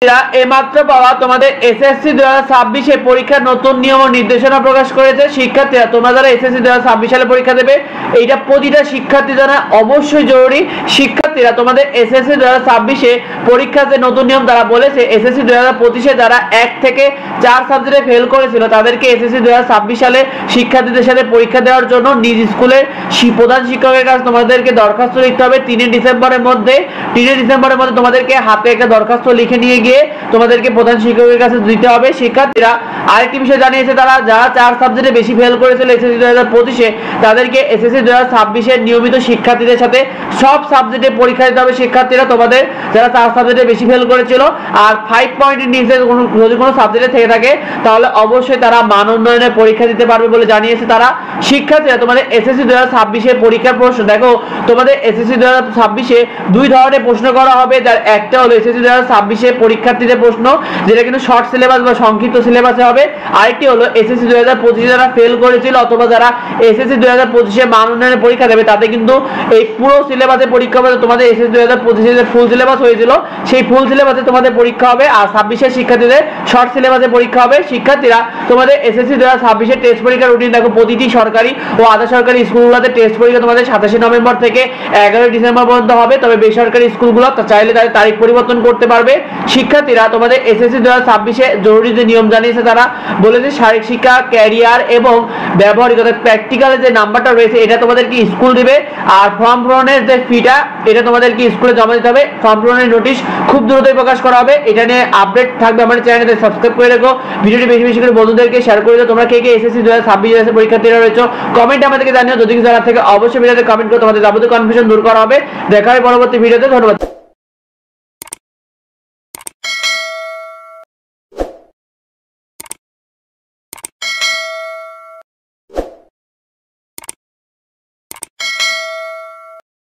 এইমাত্র পাওয়া তোমাদের এসএসসি 2026 এর পরীক্ষার নতুন নিয়ম ও নির্দেশনা প্রকাশ করেছে। শিক্ষার্থীরা তোমরা যারা এসএসসি 2026 সালে পরীক্ষা দেবে, এইটা প্রতিটা শিক্ষার্থীর জন্য অবশ্যই জরুরি। শিক্ষার্থীরা তোমাদের এসএসসি 2026 এ পরীক্ষার যে নতুন নিয়ম তারা বলেছে, এসএসসি 2025 এ যারা 1 থেকে 4 সাবজেক্টে ফেল করেছিল তাদেরকে এসএসসি 2026 সালে শিক্ষার্থীদের সাথে পরীক্ষা দেওয়ার জন্য নিজ স্কুলের প্রধান শিক্ষকের কাছে তোমাদেরকে দরখাস্ত লিখতে হবে 3 ডিসেম্বরের মধ্যে। 3 ডিসেম্বরের মধ্যে তোমাদেরকে হাতে একটা দরখাস্ত লিখে নিয়ে গিয়ে তোমাদেরকে প্রধান শিক্ষকের কাছে দিতে হবে। শিক্ষার্থীরা আরেকটি বিষয় জানিয়েছে, তারা যারা 4 সাবজেক্টে বেশি ফেল করেছিল এসএসসি 2025 এ তাদেরকে এসএসসি 2026 এর নিয়মিত শিক্ষার্থীদের সাথে সব সাবজেক্টে পরীক্ষা দিতে হবে। শিক্ষার্থীরা তোমাদের যারা 4 সাবজেক্টে বেশি ফেল করেছিল আর 5 পয়েন্টের নিচে যদি কোনো সাবজেক্টে থেকে থাকে তাহলে অবশ্যই তারা মান উন্নয়নের পরীক্ষা দিতে পারবে বলে জানিয়েছে তারা। শিক্ষার্থীরা তোমাদের এসএসসি 2026 এর পরীক্ষার প্রশ্ন দেখো, তোমাদের এসএসসি 2026 এ দুই ধরনের প্রশ্ন করা হবে। যার একটা হলো এসএসসি 2026 এর পরীক্ষার্থীদের প্রশ্ন, যেটা কিন্তু শর্ট সিলেবাস বা সংক্ষিপ্ত সিলেবাসে হবে। আরেকটি হলো এসএসসি 2025 যারা ফেল করেছিল অথবা যারা এসএসসি 2025 এ মান উন্নয়নের পরীক্ষা দেবে তাদের কিন্তু এই পুরো সিলেবাসে পরীক্ষা হবে। তোমাদের এসএসসি 2025 এর ফুল সিলেবাস হয়েছিল সেই ফুল সিলেবাসে তোমাদের পরীক্ষা হবে, আর 26 এর শিক্ষার্থীদের শর্ট সিলেবাসে পরীক্ষা হবে। শিক্ষার্থীরা তোমাদের এসএসসি 2026 এর টেস্ট পরীক্ষার রুটিন দেখো, প্রতিটি সরকারি ও আধা সরকারি স্কুলগুলোতে টেস্ট পরীক্ষা তোমাদের 27 নভেম্বর থেকে 11 ডিসেম্বর পর্যন্ত হবে। তবে বেসরকারি স্কুলগুলো চাইলে তাদের তারিখ পরিবর্তন করতে পারবে। শিক্ষার্থীরা তোমাদের এসএসসি 2026 এ জরুরি যে নিয়ম জানিয়েছে তারা বলেছে শারীরিক শিক্ষা, ক্যারিয়ার এবং ব্যবহারিক প্র্যাকটিক্যালের যে নাম্বারটা রয়েছে এটা তোমাদেরকে স্কুল দিবে। আর ফর্ম পূরণের যে ফিটা এটা তোমাদেরকে স্কুলে জমা দিতে হবে। ফর্ম পূরণের নোটিশ খুব দ্রুতই প্রকাশ করা হবে। এটা নিয়ে আপডেট থাকবে আমাদের চ্যানেলে, সাবস্ক্রাইব করে রেখো। ভিডিওটি বেশি বেশি করে বন্ধুদেরকে শেয়ার করে দাও। তোমরা কে কে এসএসসি 2026 পরীক্ষার্থীরা রয়েছে কমেন্টে আমাদেরকে জানিও। যদি কিছু জানার থেকে অবশ্যই ভিডিওতে কমেন্ট করে তোমাদের যাবতীয় কনফিউশন দূর করা হবে। দেখা হয় পরবর্তী ভিডিওতে। ধন্যবাদ।